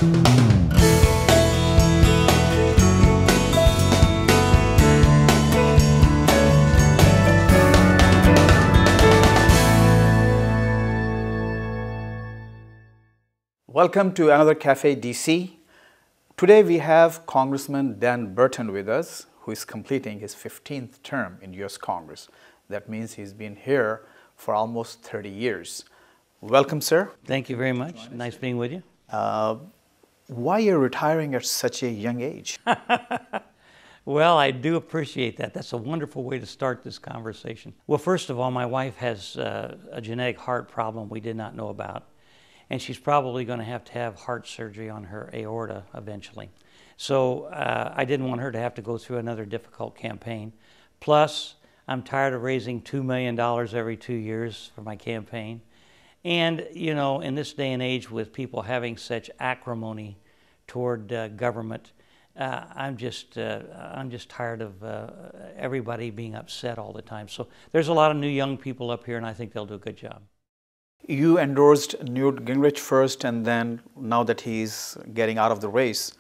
Welcome to another Cafe DC. Today we have Congressman Dan Burton with us, who is completing his 15th term in US Congress. That means he's been here for almost 30 years. Welcome, sir. Thank you very much. Nice being with you. Why are you retiring at such a young age? Well, I do appreciate that. That's a wonderful way to start this conversation. Well, first of all, my wife has a genetic heart problem we did not know about. And she's probably going to have heart surgery on her aorta eventually. So I didn't want her to have to go through another difficult campaign. Plus, I'm tired of raising $2 million every 2 years for my campaign. And, you know, in this day and age with people having such acrimony toward government, I'm just tired of everybody being upset all the time. So there's a lot of new young people up here, and I think they'll do a good job. You endorsed Newt Gingrich first, and then now that he's getting out of the race,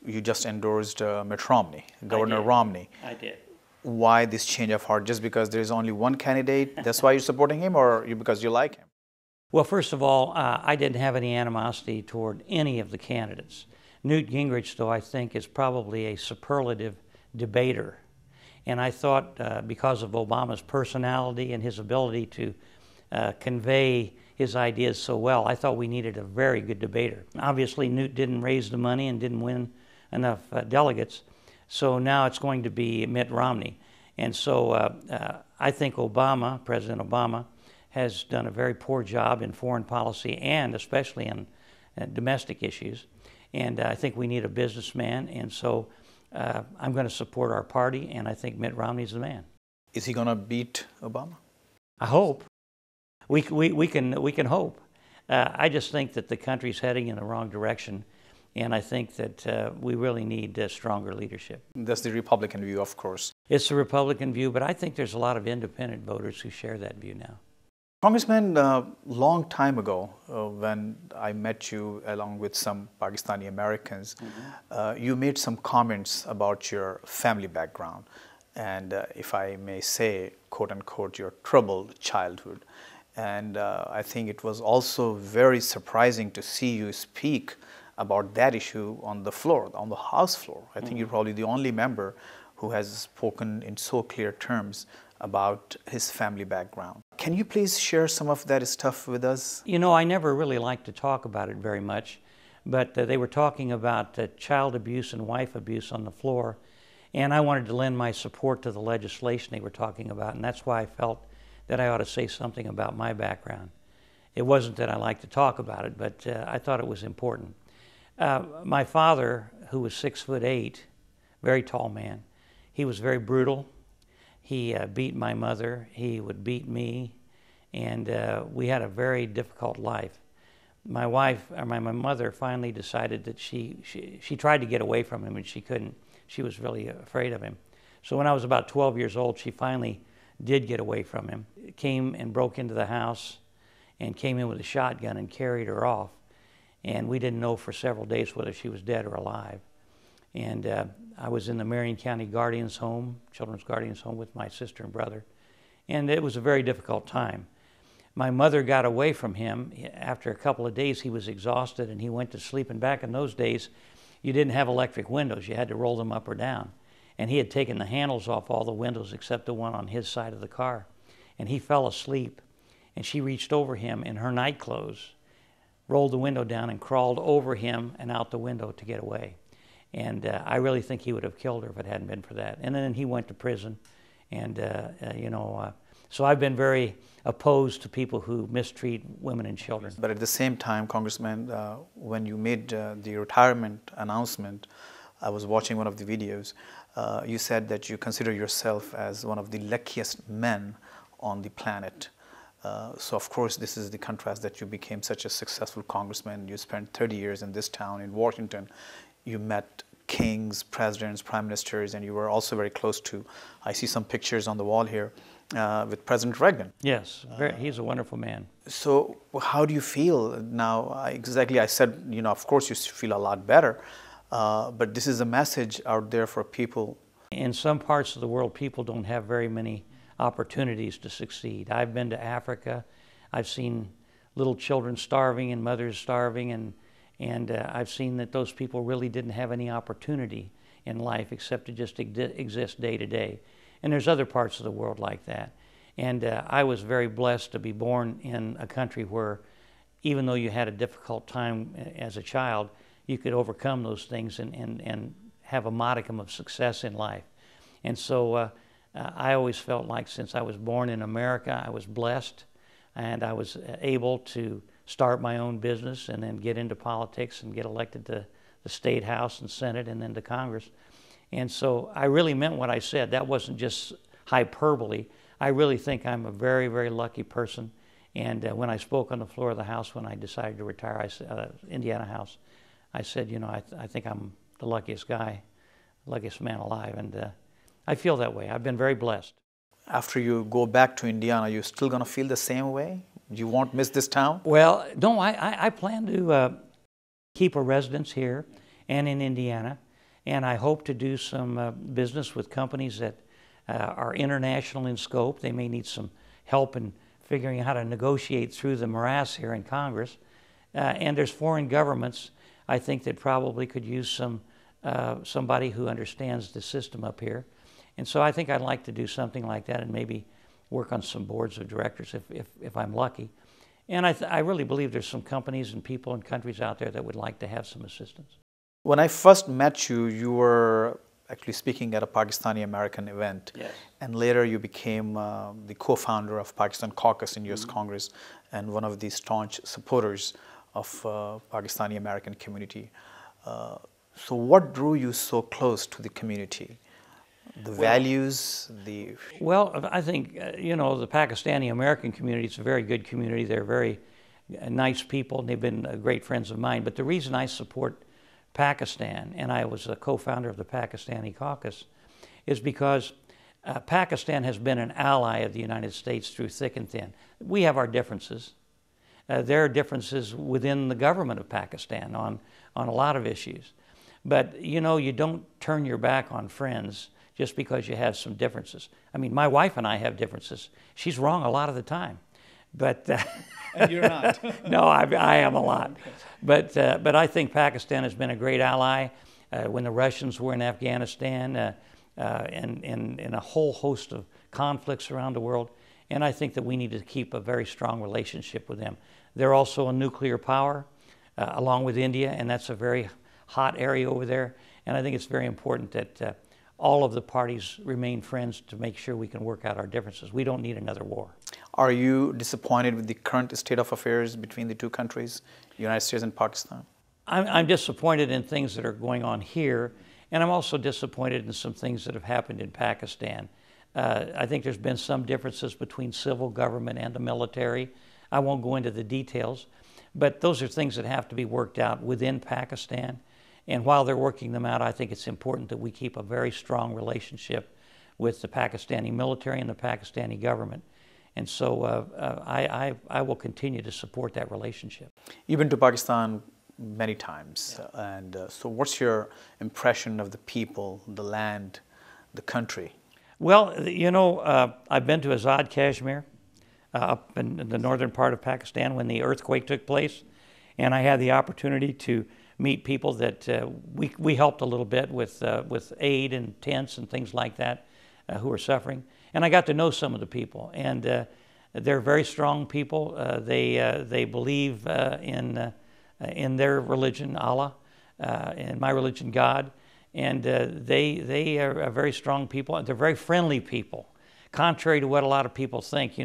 you just endorsed Mitt Romney, Governor Romney. I did. Why this change of heart? Just because there's only one candidate, that's why you're supporting him, or because you like him? Well, first of all, I didn't have any animosity toward any of the candidates. Newt Gingrich, though, I think is probably a superlative debater. And I thought because of Obama's personality and his ability to convey his ideas so well, I thought we needed a very good debater. Obviously, Newt didn't raise the money and didn't win enough delegates, so now it's going to be Mitt Romney. And so I think President Obama, has done a very poor job in foreign policy and especially in domestic issues. And I think we need a businessman, and so I'm going to support our party, and I think Mitt Romney's the man. Is he going to beat Obama? I hope. We can hope. I just think that the country's heading in the wrong direction, and I think that we really need stronger leadership. That's the Republican view, of course. It's the Republican view, but I think there's a lot of independent voters who share that view now. Congressman, a long time ago, when I met you along with some Pakistani Americans, you made some comments about your family background, and if I may say, quote unquote, your troubled childhood. And I think it was also very surprising to see you speak about that issue on the floor, on the House floor. I think you're probably the only member who has spoken in so clear terms about his family background. Can you please share some of that stuff with us? You know, I never really liked to talk about it very much, but they were talking about child abuse and wife abuse on the floor, and I wanted to lend my support to the legislation they were talking about, and that's why I felt that I ought to say something about my background. It wasn't that I liked to talk about it, but I thought it was important. My father, who was 6'8", very tall man, he was very brutal. He beat my mother, he would beat me, and we had a very difficult life. My mother finally decided that she tried to get away from him and she couldn't. She was really afraid of him. So when I was about 12 years old, she finally did get away from him. Came and broke into the house and came in with a shotgun and carried her off. And we didn't know for several days whether she was dead or alive. And I was in the Marion County Guardians Home, Children's Guardians Home, with my sister and brother. And it was a very difficult time. My mother got away from him. After a couple of days, he was exhausted and he went to sleep. And back in those days, you didn't have electric windows. You had to roll them up or down. And he had taken the handles off all the windows except the one on his side of the car. And he fell asleep. And she reached over him in her night clothes, rolled the window down and crawled over him and out the window to get away. And I really think he would have killed her if it hadn't been for that. And then he went to prison. And, so I've been very opposed to people who mistreat women and children. But at the same time, Congressman, when you made the retirement announcement, I was watching one of the videos. You said that you consider yourself as one of the luckiest men on the planet. So of course, this is the contrast that you became such a successful congressman. You spent 30 years in this town, in Washington. You met kings, presidents, prime ministers, and you were also very close to, I see some pictures on the wall here, with President Reagan. Yes, he's a wonderful man. So how do you feel now? Exactly, I said, of course you feel a lot better, but this is a message out there for people. In some parts of the world, people don't have very many opportunities to succeed. I've been to Africa. I've seen little children starving and mothers starving, and I've seen that those people really didn't have any opportunity in life except to just exist day to day. And there's other parts of the world like that. And I was very blessed to be born in a country where, even though you had a difficult time as a child, you could overcome those things and have a modicum of success in life. And so I always felt like, since I was born in America, I was blessed, and I was able to start my own business and then get into politics and get elected to the State House and Senate and then to Congress. And so I really meant what I said. That wasn't just hyperbole. I really think I'm a very, very lucky person. And when I spoke on the floor of the House when I decided to retire, Indiana House, I said, I think I'm the luckiest guy, luckiest man alive. And I feel that way. I've been very blessed. After you go back to Indiana, you're still going to feel the same way? You won't miss this town? Well, no, I plan to keep a residence here and in Indiana. And I hope to do some business with companies that are international in scope. They may need some help in figuring out how to negotiate through the morass here in Congress. And there's foreign governments, I think, that probably could use somebody who understands the system up here. And so I think I'd like to do something like that and maybe work on some boards of directors if I'm lucky. And I really believe there's some companies and people and countries out there that would like to have some assistance. When I first met you, you were actually speaking at a Pakistani American event. Yes. And later you became the co-founder of Pakistan Caucus in US Congress and one of the staunch supporters of Pakistani American community. So what drew you so close to the community? The values, the... Well, I think, the Pakistani American community is a very good community. They're very nice people, and they've been great friends of mine. But the reason I support Pakistan, and I was a co-founder of the Pakistani Caucus, is because Pakistan has been an ally of the United States through thick and thin. We have our differences. There are differences within the government of Pakistan on a lot of issues. But, you don't turn your back on friends just because you have some differences. I mean, my wife and I have differences. She's wrong a lot of the time. But and you're not. No, I am a lot. But I think Pakistan has been a great ally when the Russians were in Afghanistan and in a whole host of conflicts around the world. And I think that we need to keep a very strong relationship with them. They're also a nuclear power, along with India, and that's a very hot area over there. And I think it's very important that all of the parties remain friends to make sure we can work out our differences. We don't need another war. Are you disappointed with the current state of affairs between the two countries, United States and Pakistan? I'm disappointed in things that are going on here, and I'm also disappointed in some things that have happened in Pakistan. I think there's been some differences between civil government and the military. I won't go into the details, but those are things that have to be worked out within Pakistan. And while they're working them out, I think it's important that we keep a very strong relationship with the Pakistani military and the Pakistani government. And so I will continue to support that relationship. You've been to Pakistan many times. Yeah. And so what's your impression of the people, the land, the country? Well, I've been to Azad Kashmir, up in the northern part of Pakistan when the earthquake took place. And I had the opportunity to meet people that we helped a little bit with aid and tents and things like that who were suffering. And I got to know some of the people, and they're very strong people. They believe in their religion, Allah, and my religion, God, and they are very strong people, and they're very friendly people. Contrary to what a lot of people think,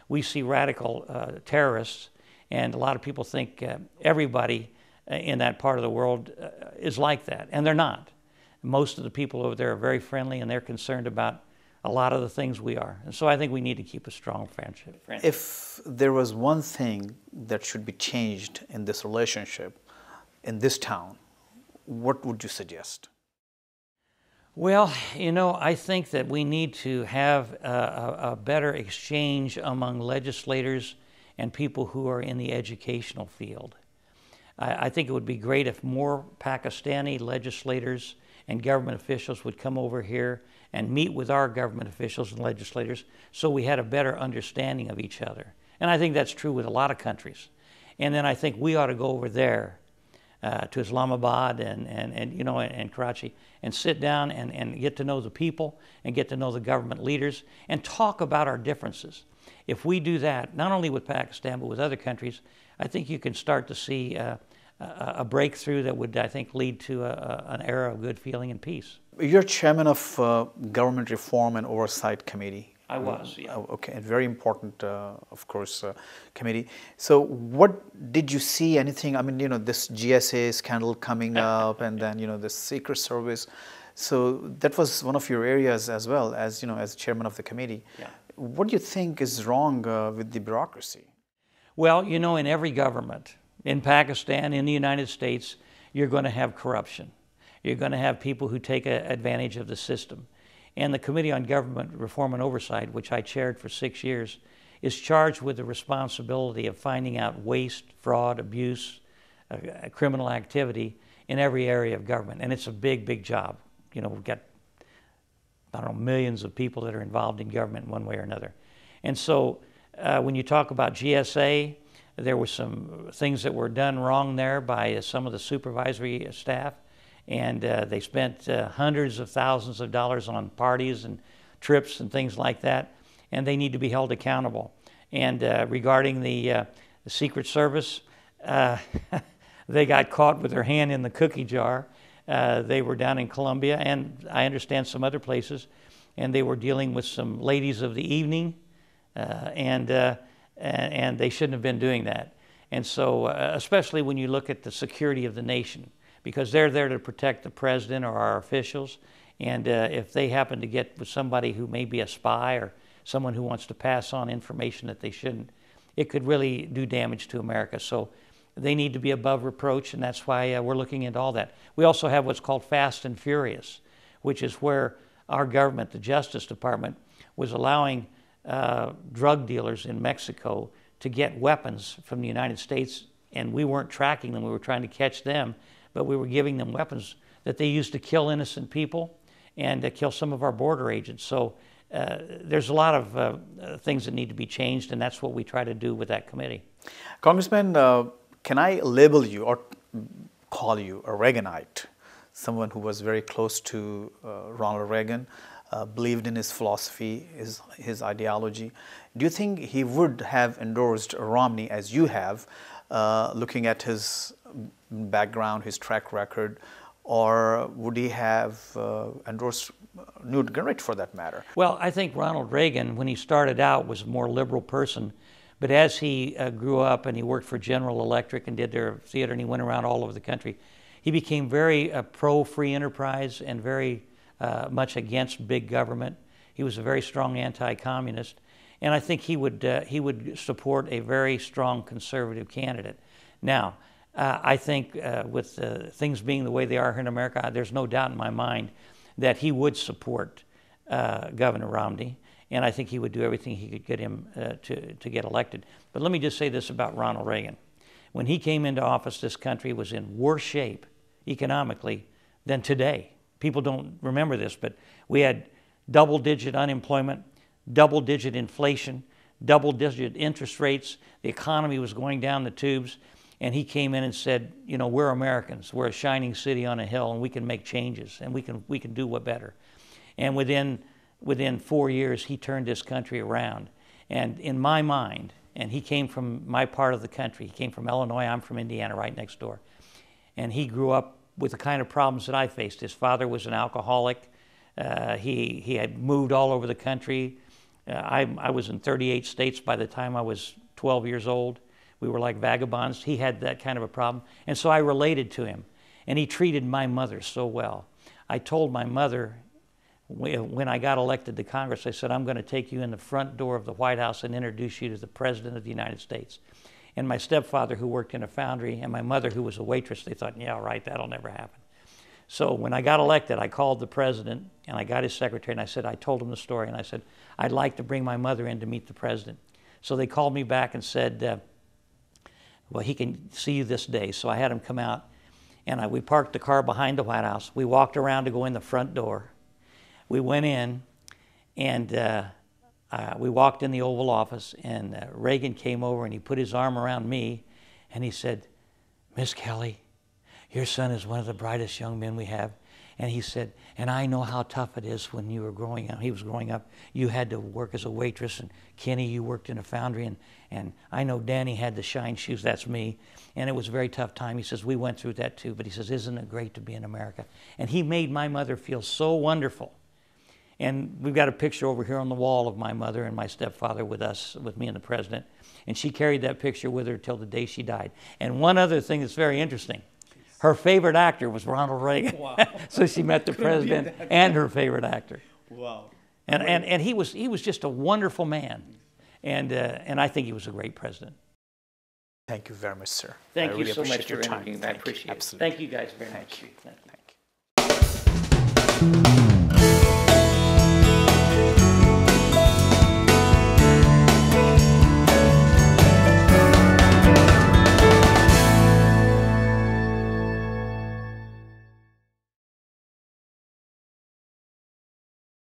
we see radical terrorists, and a lot of people think everybody in that part of the world is like that, and they're not. Most of the people over there are very friendly, and they're concerned about a lot of the things we are. And so I think we need to keep a strong friendship. If there was one thing that should be changed in this relationship, in this town, what would you suggest? Well, you know, I think that we need to have a better exchange among legislators and people who are in the educational field. I think it would be great if more Pakistani legislators and government officials would come over here and meet with our government officials and legislators so we had a better understanding of each other. And I think that's true with a lot of countries. And then I think we ought to go over there to Islamabad and you know, and Karachi, and sit down and get to know the people and get to know the government leaders and talk about our differences. If we do that, not only with Pakistan but with other countries, I think you can start to see a breakthrough that would, I think, lead to an era of good feeling and peace. You're chairman of Government Reform and Oversight Committee. I was, yeah. Okay, a very important, of course, committee. So what did you see, anything, I mean, you know, this GSA scandal coming up and then, you know, the Secret Service. So that was one of your areas as well, as, you know, as chairman of the committee. Yeah. What do you think is wrong with the bureaucracy? Well, you know, in every government, in Pakistan, in the United States, you're going to have corruption. You're going to have people who take advantage of the system. And the Committee on Government Reform and Oversight, which I chaired for 6 years, is charged with the responsibility of finding out waste, fraud, abuse, criminal activity in every area of government. And it's a big, big job. You know, we've got, I don't know, millions of people that are involved in government in one way or another. And so when you talk about GSA, there were some things that were done wrong there by some of the supervisory staff. And they spent hundreds of thousands of dollars on parties and trips and things like that, and they need to be held accountable. And regarding the Secret Service, they got caught with their hand in the cookie jar. They were down in Colombia, and I understand some other places, and they were dealing with some ladies of the evening, and they shouldn't have been doing that. And so, especially when you look at the security of the nation, because they're there to protect the president or our officials, and if they happen to get with somebody who may be a spy or someone who wants to pass on information that they shouldn't, it could really do damage to America. So they need to be above reproach, and that's why we're looking into all that. We also have what's called Fast and Furious, which is where our government, the Justice Department, was allowing drug dealers in Mexico to get weapons from the United States, and we weren't tracking them, we were trying to catch them, but we were giving them weapons that they used to kill innocent people and to kill some of our border agents. So there's a lot of things that need to be changed, and that's what we try to do with that committee. Congressman, can I label you or call you a Reaganite, someone who was very close to Ronald Reagan, believed in his philosophy, his ideology? Do you think he would have endorsed Romney as you have, looking at his background, his track record, or would he have endorsed Newt Gingrich for that matter? Well, I think Ronald Reagan, when he started out, was a more liberal person, but as he grew up and he worked for General Electric and did their theater and he went around all over the country, he became very pro-free enterprise and very much against big government. He was a very strong anti-communist, and I think he would support a very strong conservative candidate. Now, I think with things being the way they are here in America, there's no doubt in my mind that he would support Governor Romney, and I think he would do everything he could get him to get elected. But let me just say this about Ronald Reagan. When he came into office, this country was in worse shape economically than today. People don't remember this, but we had double-digit unemployment, double-digit inflation, double-digit interest rates. The economy was going down the tubes. And he came in and said, you know, we're Americans. We're a shining city on a hill, and we can make changes, and we can do what better. And within 4 years, he turned this country around. And in my mind, and he came from my part of the country. He came from Illinois. I'm from Indiana, right next door. And he grew up with the kind of problems that I faced. His father was an alcoholic. He had moved all over the country. I was in 38 states by the time I was 12 years old. We were like vagabonds. He had that kind of a problem. And so I related to him. And he treated my mother so well. I told my mother, when I got elected to Congress, I said, I'm going to take you in the front door of the White House and introduce you to the President of the United States. And my stepfather, who worked in a foundry, and my mother, who was a waitress, they thought, yeah, right, that'll never happen. So when I got elected, I called the president and I got his secretary and I said, I told him the story and I said, I'd like to bring my mother in to meet the president. So they called me back and said, well, he can see you this day. So I had him come out and we parked the car behind the White House. We walked around to go in the front door. We went in and we walked in the Oval Office and Reagan came over and he put his arm around me and he said, Miss Kelly, your son is one of the brightest young men we have. And he said, and I know how tough it is when you were growing up. He was growing up. You had to work as a waitress, and Kenny, you worked in a foundry, and I know Danny had the shine shoes. That's me. And it was a very tough time. He says, we went through that too. But he says, isn't it great to be in America? And he made my mother feel so wonderful. And we've got a picture over here on the wall of my mother and my stepfather with us, with me and the president. And she carried that picture with her till the day she died. And one other thing that's very interesting, her favorite actor was Ronald Reagan. Wow. So she met the president and her favorite actor. Wow. And he was just a wonderful man. And I think he was a great president. Thank you very much, sir. Thank I you really so much appreciate your for time. interviewing me. I appreciate it. Absolutely. Thank you guys very much. Thank you.